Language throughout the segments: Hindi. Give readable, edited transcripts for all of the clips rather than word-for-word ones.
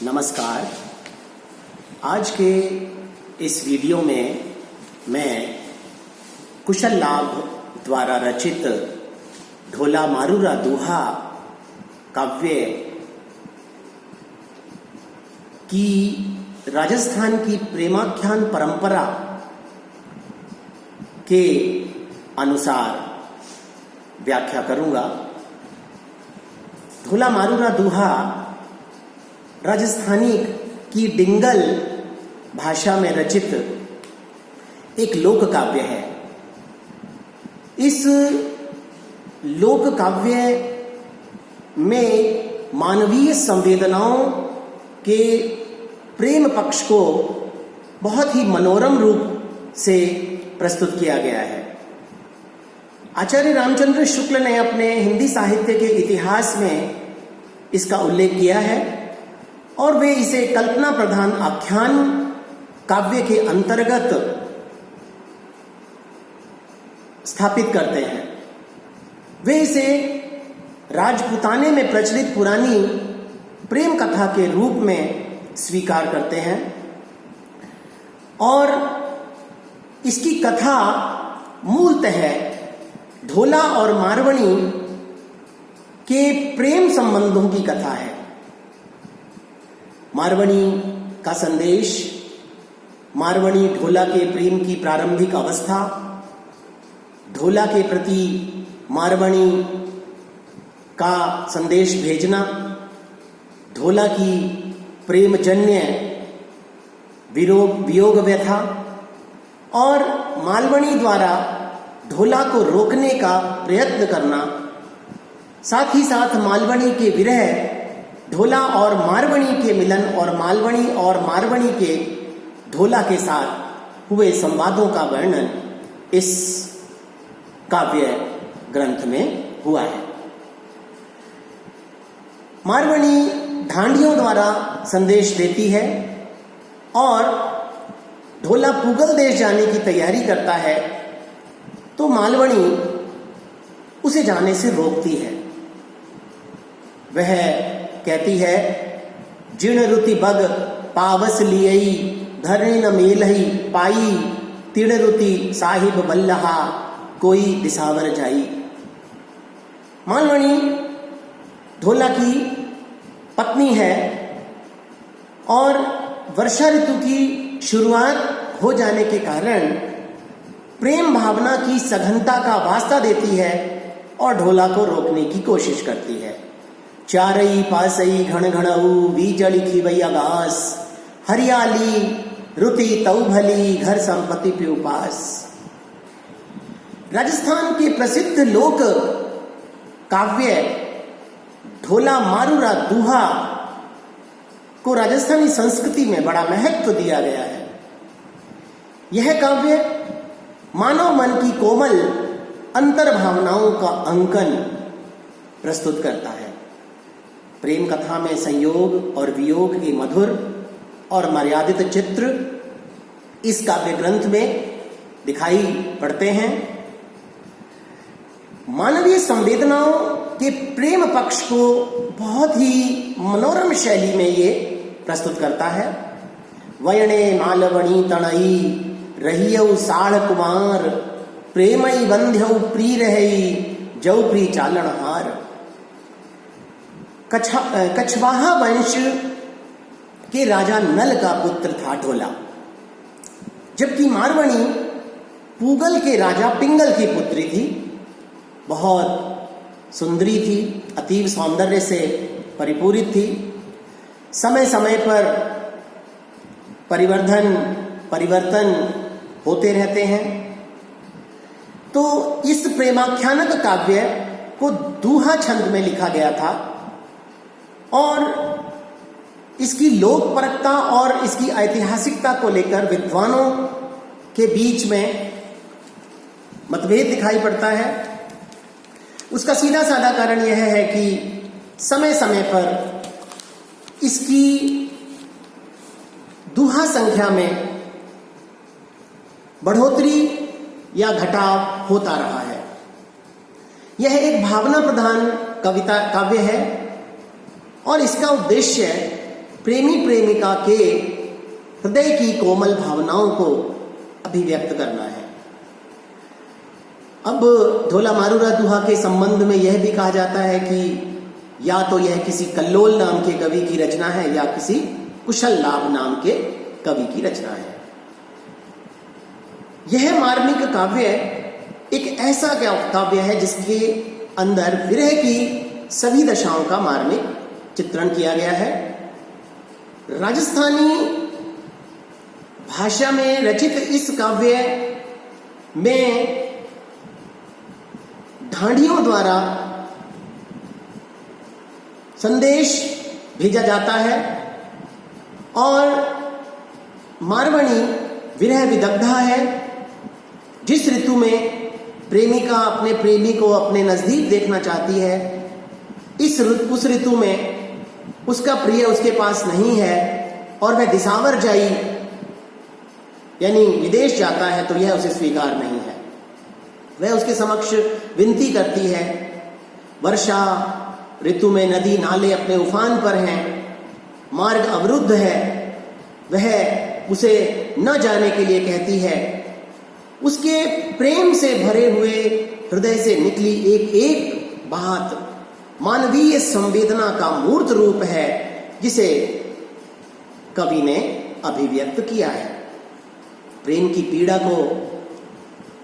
नमस्कार। आज के इस वीडियो में मैं कुशल लाभ द्वारा रचित ढोला मारूरा दूहा काव्य की राजस्थान की प्रेमाख्यान परंपरा के अनुसार व्याख्या करूंगा। ढोला मारूरा दूहा राजस्थानी की डिंगल भाषा में रचित एक लोक काव्य है। इस लोक काव्य में मानवीय संवेदनाओं के प्रेम पक्ष को बहुत ही मनोरम रूप से प्रस्तुत किया गया है। आचार्य रामचंद्र शुक्ल ने अपने हिंदी साहित्य के इतिहास में इसका उल्लेख किया है और वे इसे कल्पना प्रधान आख्यान काव्य के अंतर्गत स्थापित करते हैं। वे इसे राजपुताने में प्रचलित पुरानी प्रेम कथा के रूप में स्वीकार करते हैं और इसकी कथा मूलतः ढोला और मारवणी के प्रेम संबंधों की कथा है। मारवणी का संदेश, मारवणी ढोला के प्रेम की प्रारंभिक अवस्था, ढोला के प्रति मारवणी का संदेश भेजना, ढोला की प्रेमजन्य वियोग व्यथा और मालवणी द्वारा ढोला को रोकने का प्रयत्न करना, साथ ही साथ मालवणी के विरह, ढोला और मारवणी के मिलन और मालवणी और मारवणी के ढोला के साथ हुए संवादों का वर्णन इस काव्य ग्रंथ में हुआ है। मारवणी ढांडियों द्वारा संदेश देती है और ढोला पूगल देश जाने की तैयारी करता है तो मालवणी उसे जाने से रोकती है। वह कहती है, जिण रुति बग पावस लियई धरणी न मेलही पाई, तिण रुति साहिब बल्लहा कोई दिसावर जाई। मालवणी ढोला की पत्नी है और वर्षा ऋतु की शुरुआत हो जाने के कारण प्रेम भावना की सघनता का वास्ता देती है और ढोला को रोकने की कोशिश करती है। चारई पासई घण घणऊ बीजड़ी खीवई आगास, हरियाली रुति तऊ भली घर संपत्ति प्यूपास। राजस्थान के प्रसिद्ध लोक काव्य ढोला मारूरा दूहा को राजस्थानी संस्कृति में बड़ा महत्व दिया गया है। यह काव्य मानव मन की कोमल अंतर्भावनाओं का अंकन प्रस्तुत करता है। प्रेम कथा में संयोग और वियोग के मधुर और मर्यादित चित्र इस काव्य ग्रंथ में दिखाई पड़ते हैं। मानवीय संवेदनाओं के प्रेम पक्ष को बहुत ही मनोरम शैली में ये प्रस्तुत करता है। वयणे मालवणी तणई रहियऊ साढ़ कुमार, प्रेमई बंध्यऊ प्री रहई जऊ प्री चालन हार। कछवाहा वंश के राजा नल का पुत्र था ढोला, जबकि मारवणी पूगल के राजा पिंगल की पुत्री थी। बहुत सुंदरी थी, अतीव सौंदर्य से परिपूरित थी। समय समय पर परिवर्तन होते रहते हैं। तो इस प्रेमाख्यानक काव्य को दूहा छंद में लिखा गया था और इसकी लोकपरकता और इसकी ऐतिहासिकता को लेकर विद्वानों के बीच में मतभेद दिखाई पड़ता है। उसका सीधा साधा कारण यह है कि समय समय पर इसकी दूहा संख्या में बढ़ोतरी या घटाव होता रहा है। यह एक भावना प्रधान काव्य है और इसका उद्देश्य प्रेमी प्रेमिका के हृदय की कोमल भावनाओं को अभिव्यक्त करना है। अब ढोला मारूरा दुहा के संबंध में यह भी कहा जाता है कि या तो यह किसी कल्लोल नाम के कवि की रचना है या किसी कुशल लाभ नाम के कवि की रचना है। यह मार्मिक काव्य एक ऐसा काव्य है जिसके अंदर विरह की सभी दशाओं का मार्मिक चित्रण किया गया है। राजस्थानी भाषा में रचित इस काव्य में ढांढियों द्वारा संदेश भेजा जाता है और मारवणी विरह विदग्धा है। जिस ऋतु में प्रेमिका अपने प्रेमी को अपने नजदीक देखना चाहती है, उस ऋतु में उसका प्रिय उसके पास नहीं है और वह दिसावर जाई यानी विदेश जाता है, तो यह उसे स्वीकार नहीं है। वह उसके समक्ष विनती करती है। वर्षा ऋतु में नदी नाले अपने उफान पर हैं, मार्ग अवरुद्ध है, वह उसे न जाने के लिए कहती है। उसके प्रेम से भरे हुए हृदय से निकली एक एक बात मानवीय संवेदना का मूर्त रूप है, जिसे कवि ने अभिव्यक्त किया है। प्रेम की पीड़ा को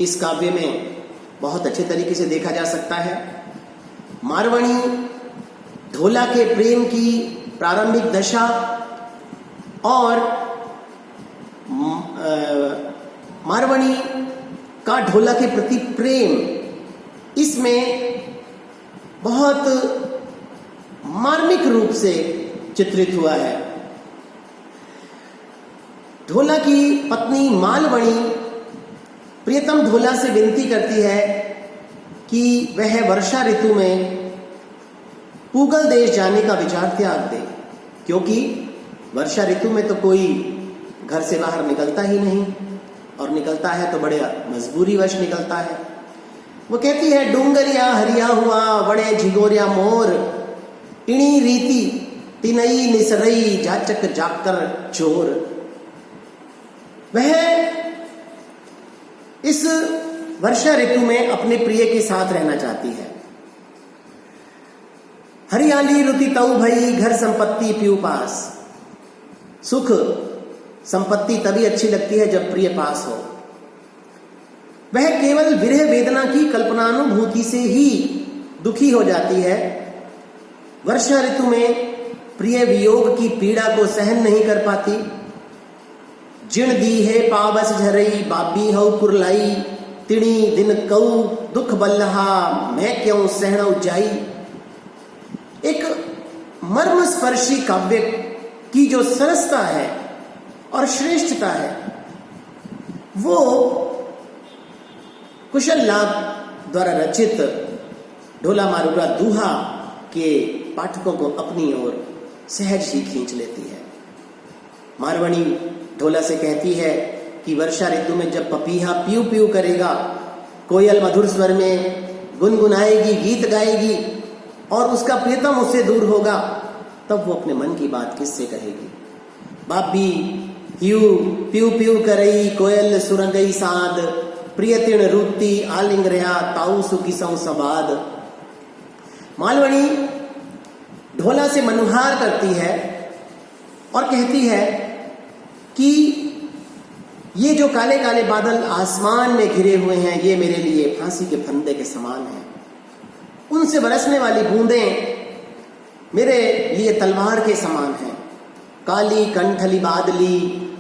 इस काव्य में बहुत अच्छे तरीके से देखा जा सकता है। मारवणी ढोला के प्रेम की प्रारंभिक दशा और मारवणी का ढोला के प्रति प्रेम, इसमें बहुत मार्मिक रूप से चित्रित हुआ है। ढोला की पत्नी मालवणी प्रियतम ढोला से विनती करती है कि वह वर्षा ऋतु में पूगल देश जाने का विचार त्याग दे, क्योंकि वर्षा ऋतु में तो कोई घर से बाहर निकलता ही नहीं, और निकलता है तो बड़े मजबूरीवश निकलता है। वो कहती है, डूंगरिया हरिया हुआ बड़े झिगोरिया मोर, इणी रीति तिनई निसरई जाचक जाकर चोर। वह इस वर्षा ऋतु में अपने प्रिय के साथ रहना चाहती है। हरियाली रुति तऊ भई घर संपत्ति पीऊ पास। सुख संपत्ति तभी अच्छी लगती है जब प्रिय पास हो। वह केवल विरह वेदना की कल्पनानुभूति से ही दुखी हो जाती है। वर्षा ऋतु में प्रिय वियोग की पीड़ा को सहन नहीं कर पाती। जिण दी है पावस झरई बाबी हऊ कुरलाई, तिणी दिन कऊ दुख बल्लहा मैं क्यों सहणऊ जाई। एक मर्म स्पर्शी काव्य की जो सरसता है और श्रेष्ठता है, वो कुशल लाभ द्वारा रचित ढोला मारूरा दुहा के पाठकों को अपनी ओर सहज ही खींच लेती है। मारवणी ढोला से कहती है कि वर्षा ऋतु में जब पपीहा पीऊ पीऊ करेगा, कोयल मधुर स्वर में गुनगुनाएगी, गीत गाएगी और उसका प्रियतम उससे दूर होगा, तब वो अपने मन की बात किससे कहेगी। बाबी हियू पीऊ पीऊ करई कोयल सुरंगई साद, प्रियतिण रूती आलिंग रहा ताऊ सुकिसौ सबाद। मालवणी ढोला से मनुहार करती है और कहती है कि ये जो काले काले बादल आसमान में घिरे हुए हैं, ये मेरे लिए फांसी के फंदे के समान हैं। उनसे बरसने वाली बूंदें मेरे लिए तलवार के समान हैं। काली कंठली बादली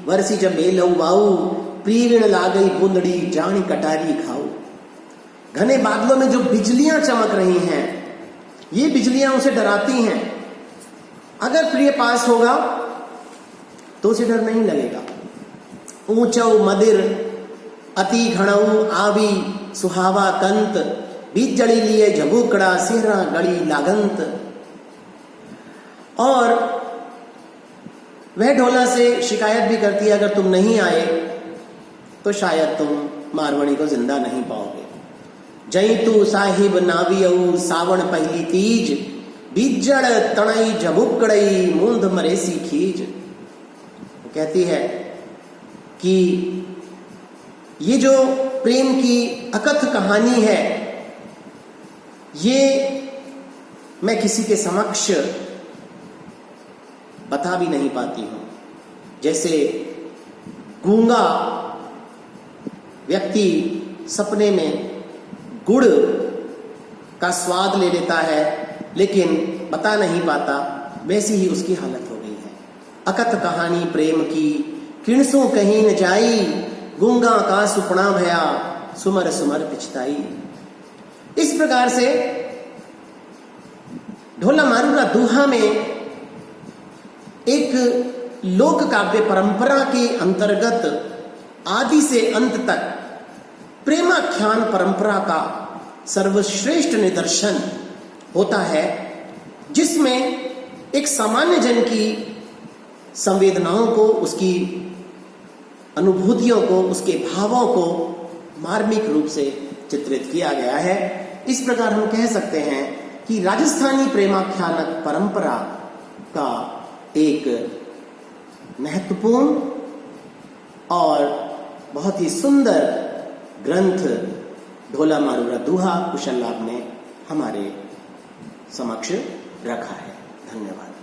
वर्षी जब बेलऊ बाऊ, प्रीविण लागई बूंदड़ी जानी कटारी खाऊ। घने बादलों में जो बिजलियां चमक रही हैं, ये बिजलियां उसे डराती हैं। अगर प्रिय पास होगा तो उसे डर नहीं लगेगा। ऊंचऊ मदिर अति घणऊ आवी सुहावा कंत, बीज जड़ी लिए झबूकड़ा सिहरा गड़ी लागंत। और वह ढोला से शिकायत भी करती है, अगर तुम नहीं आए तो शायद तुम मारवणी को जिंदा नहीं पाओगे। जई तू साहिब नावियऊ सावण पहली तीज, बीजड़ तणई जमुकड़ई मूंद मरेसी खीज। वो कहती है कि ये जो प्रेम की अकथ कहानी है, ये मैं किसी के समक्ष बता भी नहीं पाती हूं। जैसे गूंगा व्यक्ति सपने में गुड़ का स्वाद ले लेता है लेकिन बता नहीं पाता, वैसी ही उसकी हालत हो गई है। अकथ कहानी प्रेम की किणसों कहीं न जाई, गूंगा का सुपना भया सुमर सुमर पिछताई। इस प्रकार से ढोला मारूरा दूहा में एक लोक काव्य परंपरा के अंतर्गत आदि से अंत तक प्रेमाख्यान परंपरा का सर्वश्रेष्ठ निदर्शन होता है, जिसमें एक सामान्य जन की संवेदनाओं को, उसकी अनुभूतियों को, उसके भावों को मार्मिक रूप से चित्रित किया गया है। इस प्रकार हम कह सकते हैं कि राजस्थानी प्रेमाख्यानक परंपरा का एक महत्वपूर्ण और बहुत ही सुंदर ग्रंथ ढोला मारूरा दूहा कुशल लाभ ने हमारे समक्ष रखा है। धन्यवाद।